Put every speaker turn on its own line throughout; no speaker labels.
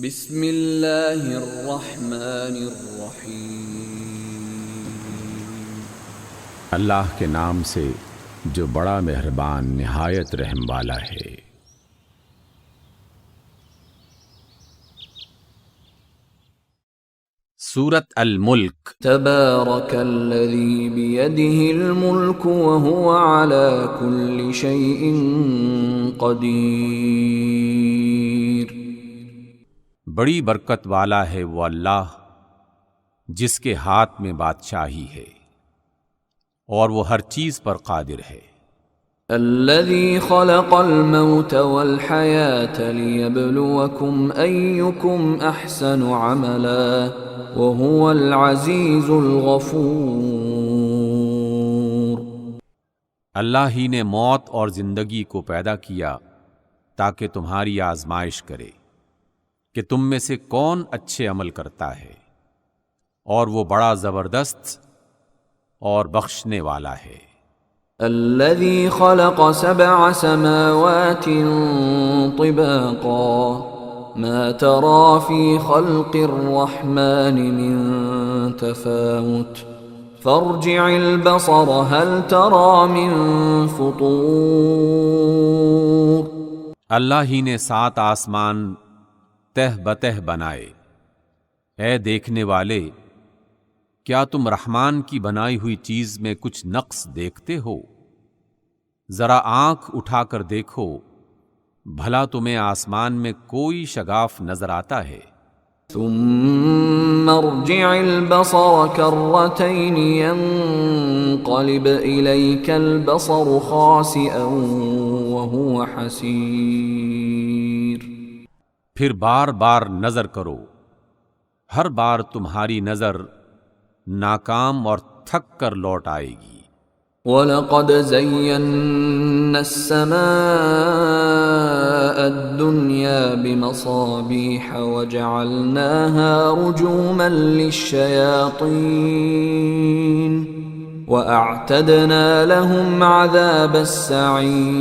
بسم اللہ الرحمن الرحیم۔
اللہ کے نام سے جو بڑا مہربان نہایت رحم والا ہے۔ سورۃ الملک۔
تبارک الذی بیدہ الملک وہو علی کل شیء قدیر۔
بڑی برکت والا ہے وہ اللہ جس کے ہاتھ میں بادشاہی ہے اور وہ ہر چیز پر قادر ہے۔
الذی خلق الموت والحیاة لیبلوکم ایکم احسن عملا وهو العزیز الغفور۔
اللہ ہی نے موت اور زندگی کو پیدا کیا تاکہ تمہاری آزمائش کرے کہ تم میں سے کون اچھے عمل کرتا ہے، اور وہ بڑا زبردست اور بخشنے والا ہے۔
الذي خلق 7 سماوات طباقا ما ترى في خلق الرحمن من تفاوت فارجع البصر هل ترى من فطور۔
اللہ ہی نے 7 آسمان تہ بتہ بنائے۔ اے دیکھنے والے، کیا تم رحمان کی بنائی ہوئی چیز میں کچھ نقص دیکھتے ہو؟ ذرا آنکھ اٹھا کر دیکھو، بھلا تمہیں آسمان میں کوئی شگاف نظر آتا ہے؟
ثم ارجع البصر كرتين ينقلب إليك البصر خاسئا وهو حسير۔
پھر بار بار نظر کرو، ہر بار تمہاری نظر ناکام اور تھک کر لوٹ آئے گی۔
وَلَقَدْ زَيَّنَّا السَّمَاءَ الدُّنْيَا بِمَصَابِيحَ وَجَعَلْنَاهَا رُجُومًا لِلشَّيَاطِينِ وَأَعْتَدْنَا لَهُمْ عَذَابَ السَّعِيرِ۔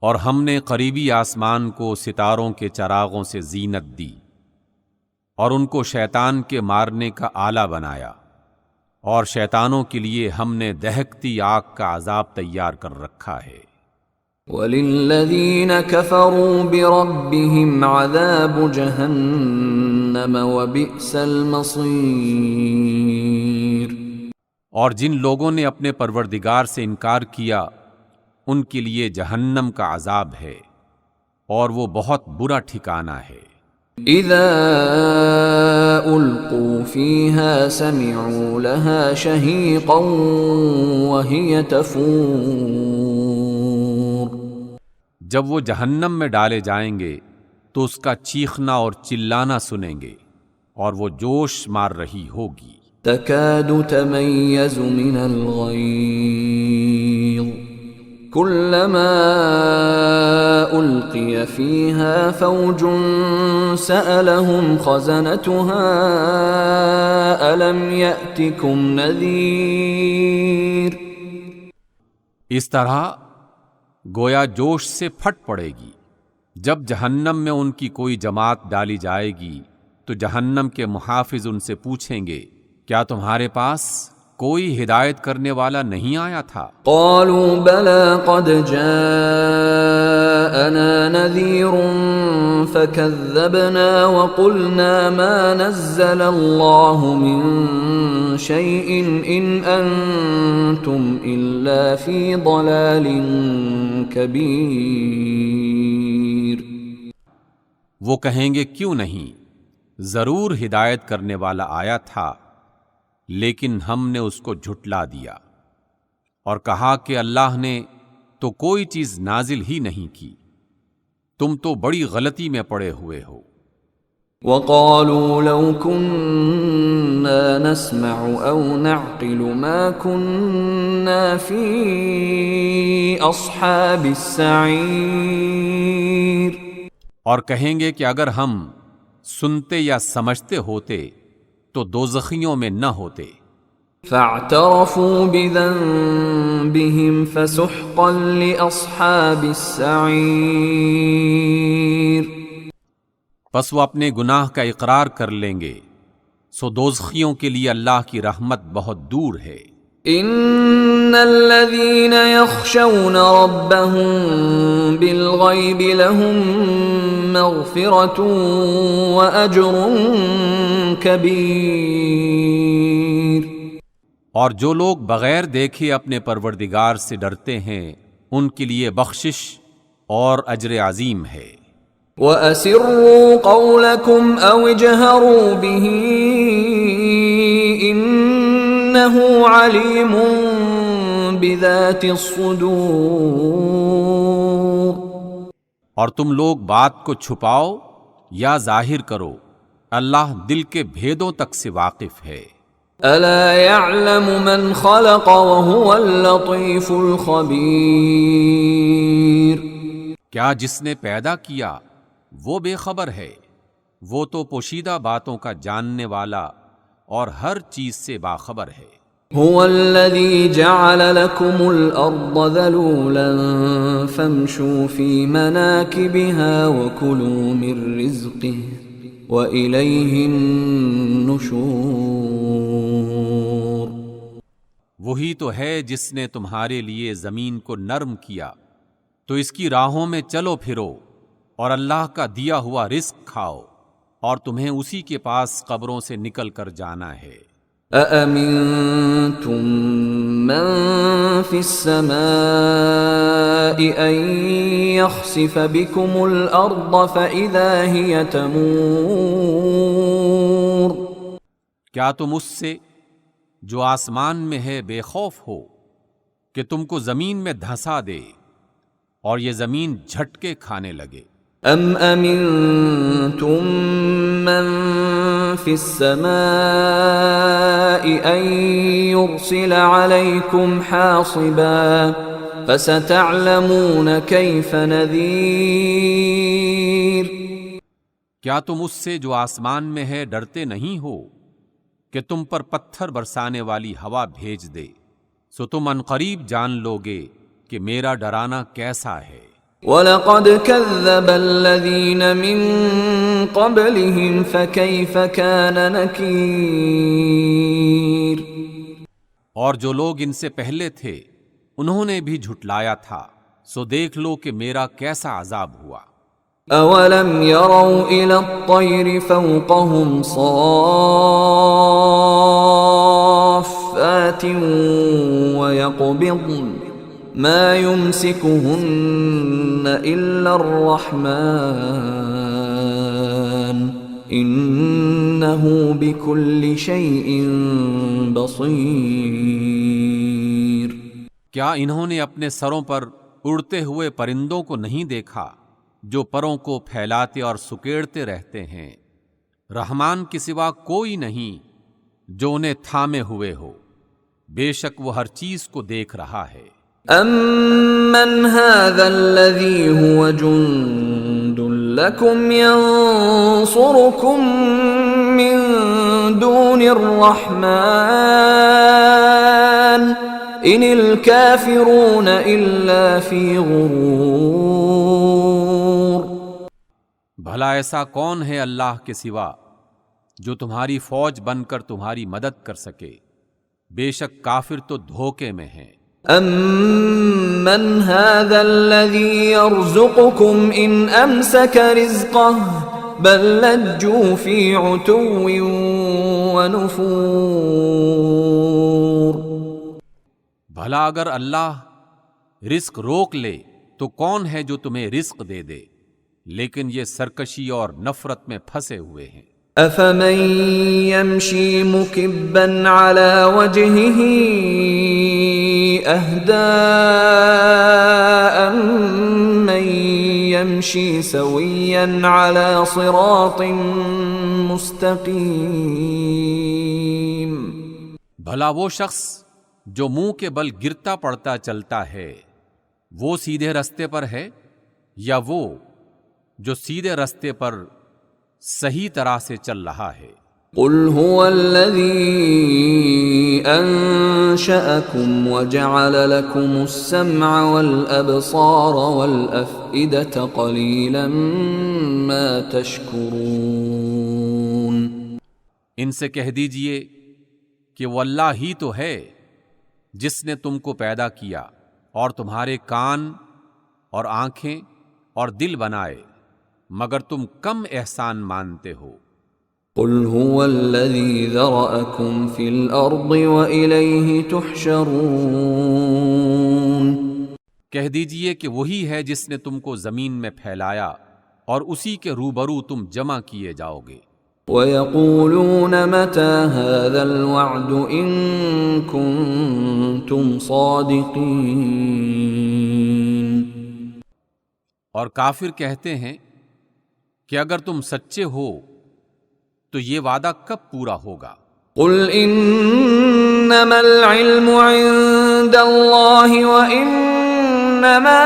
اور ہم نے قریبی آسمان کو ستاروں کے چراغوں سے زینت دی، اور ان کو شیطان کے مارنے کا آلہ بنایا، اور شیطانوں کے لیے ہم نے دہکتی آگ کا عذاب تیار کر رکھا ہے۔
وَلِلَّذِينَ كَفَرُوا بِرَبِّهِمْ عَذَابُ جَهَنَّمَ وَبِئْسَ الْمَصِيرُ۔
اور جن لوگوں نے اپنے پروردگار سے انکار کیا ان کے لیے جہنم کا عذاب ہے، اور وہ بہت برا ٹھکانہ ہے۔
اذا القوا فيها سمعوا لها شهيقا وهي تفور۔
جب وہ جہنم میں ڈالے جائیں گے تو اس کا چیخنا اور چلانا سنیں گے، اور وہ جوش مار رہی ہوگی۔
تكاد تميز من الغيظ كلما ألقي فيها فوج سألهم خزنتها ألم يأتكم نذير۔
اس طرح گویا جوش سے پھٹ پڑے گی۔ جب جہنم میں ان کی کوئی جماعت ڈالی جائے گی تو جہنم کے محافظ ان سے پوچھیں گے، کیا تمہارے پاس کوئی ہدایت کرنے والا نہیں آیا تھا؟
قالوا بلى قد جاءنا نذير فكذبنا وقلنا ما نزل الله من شيء إن أنتم إلا في ضلال كبير۔
وہ کہیں گے کیوں نہیں، ضرور ہدایت کرنے والا آیا تھا، لیکن ہم نے اس کو جھٹلا دیا اور کہا کہ اللہ نے تو کوئی چیز نازل ہی نہیں کی، تم تو بڑی غلطی میں پڑے ہوئے ہو۔
وقالوا لو كنا نسمع او نعقل ما كنا في اصحاب السعير۔
اور کہیں گے کہ اگر ہم سنتے یا سمجھتے ہوتے تو دوزخیوں میں نہ ہوتے۔
فاعترفوا بذنبهم فسحقا لأصحاب السعیر.
پس وہ اپنے گناہ کا اقرار کر لیں گے، سو دوزخیوں کے لیے اللہ کی رحمت بہت دور ہے۔
ان الذين يخشون ربهم بالغيب لهم مغفرة واجر كبير.
اور جو لوگ بغیر دیکھے اپنے پروردگار سے ڈرتے ہیں ان کے لیے بخشش اور اجر عظیم ہے۔
وَأَسِرُّوا قَوْلَكُمْ أَوْ اجْهَرُوا بِهِ إِنَّهُ عَلِيمٌ بِذَاتِ الصُّدُورِ.
اور تم لوگ بات کو چھپاؤ یا ظاہر کرو، اللہ دل کے بھیدوں تک سے واقف ہے۔
أَلَا يَعْلَمُ مَنْ خَلَقَ وَهُوَ اللَّطِيفُ الْخَبِيرُ.
کیا جس نے پیدا کیا وہ بے خبر ہے؟ وہ تو پوشیدہ باتوں کا جاننے والا اور ہر چیز سے باخبر ہے۔
هو الذي جعل لكم الأرض ذلولا فامشوا في مناكبها وكلوا من رزقه وإليه النشور.
وہی تو ہے جس نے تمہارے لیے زمین کو نرم کیا، تو اس کی راہوں میں چلو پھرو اور اللہ کا دیا ہوا رزق کھاؤ، اور تمہیں اسی کے پاس قبروں سے نکل کر جانا ہے۔
أَأَمِنتُم مَّن فِي السَّمَاءِ أَن يَخْسِفَ بِكُمُ الْأَرْضَ فَإِذَا هِيَ تَمُورُ.
کیا تم اس سے جو آسمان میں ہے بے خوف ہو کہ تم کو زمین میں دھنسا دے اور یہ زمین جھٹکے کھانے لگے؟
ام امنتم من فی السماء ان يرسل علیکم حاصبا فستعلمون کیف نذیر.
کیا تم اس سے جو آسمان میں ہے ڈرتے نہیں ہو کہ تم پر پتھر برسانے والی ہوا بھیج دے؟ سو تم عنقریب جان لوگے کہ میرا ڈرانا کیسا ہے۔
وَلَقَدْ كَذَّبَ الَّذِينَ مِن قَبْلِهِمْ فَكَيْفَ كَانَ نَكِيرِ.
اور جو لوگ ان سے پہلے تھے انہوں نے بھی جھٹلایا تھا، سو دیکھ لو کہ میرا کیسا عذاب ہوا۔
أَوَلَمْ يَرَوْا إِلَى الطَّيْرِ فَوْقَهُمْ صَافَّاتٍ وَيَقْبِضْنَ مَا يُمْسِكُهُنَّ إِلَّا الرَّحْمَنُ إِنَّهُ بِكُلِّ شَيْءٍ بَصِيرٌ.
کیا انہوں نے اپنے سروں پر اڑتے ہوئے پرندوں کو نہیں دیکھا جو پروں کو پھیلاتے اور سکیڑتے رہتے ہیں؟ رحمان کے سوا کوئی نہیں جو انہیں تھامے ہوئے ہو، بے شک وہ ہر چیز کو دیکھ رہا ہے۔
أَمَّنْ هَذَا الَّذِي هُوَ جُندٌ لَكُمْ يَنصُرُكُم مِّن دُونِ الرَّحْمَنِ إِنِ الْكَافِرُونَ إِلَّا فِي غُرُورٍ.
بھلا ایسا کون ہے اللہ کے سوا جو تمہاری فوج بن کر تمہاری مدد کر سکے؟ بے شک کافر تو دھوکے میں ہیں۔
أَمَّنْ هَذَا الَّذِي يَرْزُقُكُمْ إِنْ أَمْسَكَ رِزْقَهُ بَلْ لَجُّوا فِي عُتُوٍّ وَنُفُورٍ.
بھلا اگر اللہ رزق روک لے تو کون ہے جو تمہیں رزق دے دے؟ لیکن یہ سرکشی اور نفرت میں پھنسے ہوئے ہیں۔
أَفَمَن يَمْشِي مُكِبًّا عَلَى وَجْهِهِ أَهْدَىٰ أَمَّن يَمْشِي سَوِيًّا عَلَى صِرَاطٍ مُسْتَقِيمٍ.
بھلا وہ شخص جو منہ کے بل گرتا پڑتا چلتا ہے وہ سیدھے رستے پر ہے، یا وہ جو سیدھے رستے پر صحیح طرح سے چل رہا ہے؟
قل هو الذي أنشأكم وجعل لكم السمع والأبصار والأفئدة قليلا ما تشكرون۔
ان سے کہہ دیجئے کہ وہ اللہ ہی تو ہے جس نے تم کو پیدا کیا اور تمہارے کان اور آنکھیں اور دل بنائے، مگر تم کم احسان مانتے ہو۔
قل هو الذي ذرأكم في الأرض وإليه تحشرون۔
کہہ دیجئے کہ وہی ہے جس نے تم کو زمین میں پھیلایا اور اسی کے روبرو تم جمع کیے جاؤ گے۔
وَيَقُولُونَ مَتَى هَذَا الْوَعْدُ إِن كُنتُمْ صَادِقِينَ۔
اور کافر کہتے ہیں کہ اگر تم سچے ہو تو یہ وعدہ کب پورا ہوگا؟
قُلْ إِنَّمَا الْعِلْمُ عِندَ اللَّهِ وَإِنَّمَا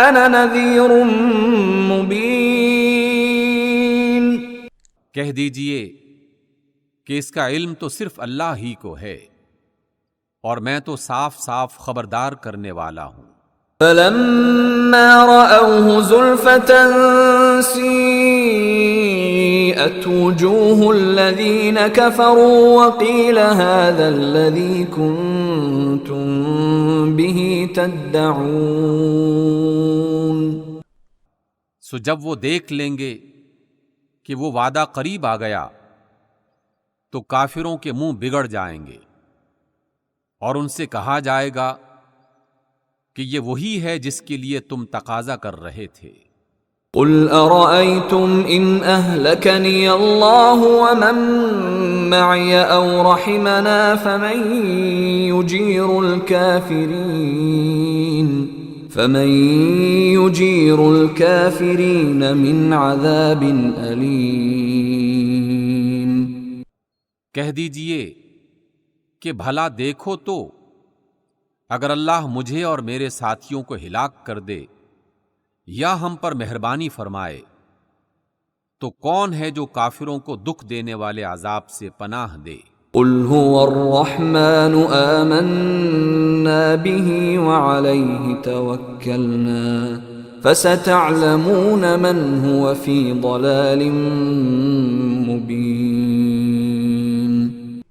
أَنَا نَذِيرٌ مُبِينٌ۔
کہہ دیجئے کہ اس کا علم تو صرف اللہ ہی کو ہے اور میں تو صاف صاف خبردار کرنے والا ہوں۔
فَلَمَّا رَأَوْهُ زُلْفَةً سِيئَتْ وُجُوهُ الَّذِينَ كَفَرُوا وَقِيلَ هَذَا الَّذِي كُنتُم بِهِ تَدَّعُونَ۔
سو جب وہ دیکھ لیں گے کہ وہ وعدہ قریب آ گیا تو کافروں کے منہ بگڑ جائیں گے اور ان سے کہا جائے گا کہ یہ وہی ہے جس کے لیے تم تقاضا کر رہے تھے۔
قُلْ أَرَأَيْتُمْ إِنْ أَهْلَكَنِيَ اللَّهُ وَمَن مَّعِيَ أَوْ رَحِمَنَا فَمَن يُجِيرُ الْكَافِرِينَ مِنْ عَذَابٍ أَلِيمٍ۔
کہہ دیجئے کہ بھلا دیکھو تو اگر اللہ مجھے اور میرے ساتھیوں کو ہلاک کر دے یا ہم پر مہربانی فرمائے تو کون ہے جو کافروں کو دکھ دینے والے عذاب سے پناہ دے؟
قُلْ هُوَ الرَّحْمَنُ آمَنَّا بِهِ وَعَلَيْهِ تَوَكَّلْنَا فَسَتَعْلَمُونَ مَنْ هُوَ فِي ضَلَالٍ مُبِينٍ۔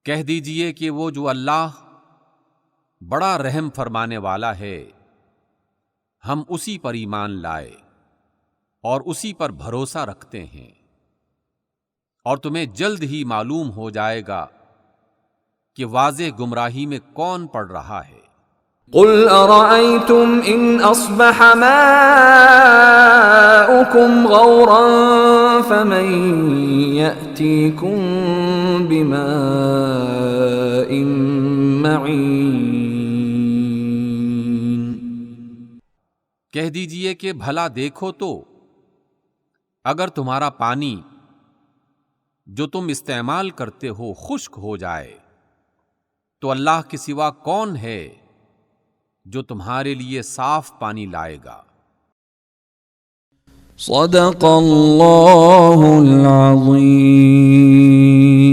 کہہ دیجئے کہ وہ جو اللہ بڑا رحم فرمانے والا ہے، ہم اسی پر ایمان لائے اور اسی پر بھروسہ رکھتے ہیں، اور تمہیں جلد ہی معلوم ہو جائے گا کہ واضح گمراہی میں کون پڑ رہا ہے۔
قُلْ أَرَأَيْتُمْ إِنْ أَصْبَحَ مَاؤُكُمْ غَوْرًا فَمَن يَأْتِيكُم بِمَاءٍ مَّعِينٍ۔
کہہ دیجئے کہ بھلا دیکھو تو اگر تمہارا پانی جو تم استعمال کرتے ہو خشک ہو جائے تو اللہ کے سوا کون ہے جو تمہارے لیے صاف پانی لائے گا؟
صدق اللہ العظیم۔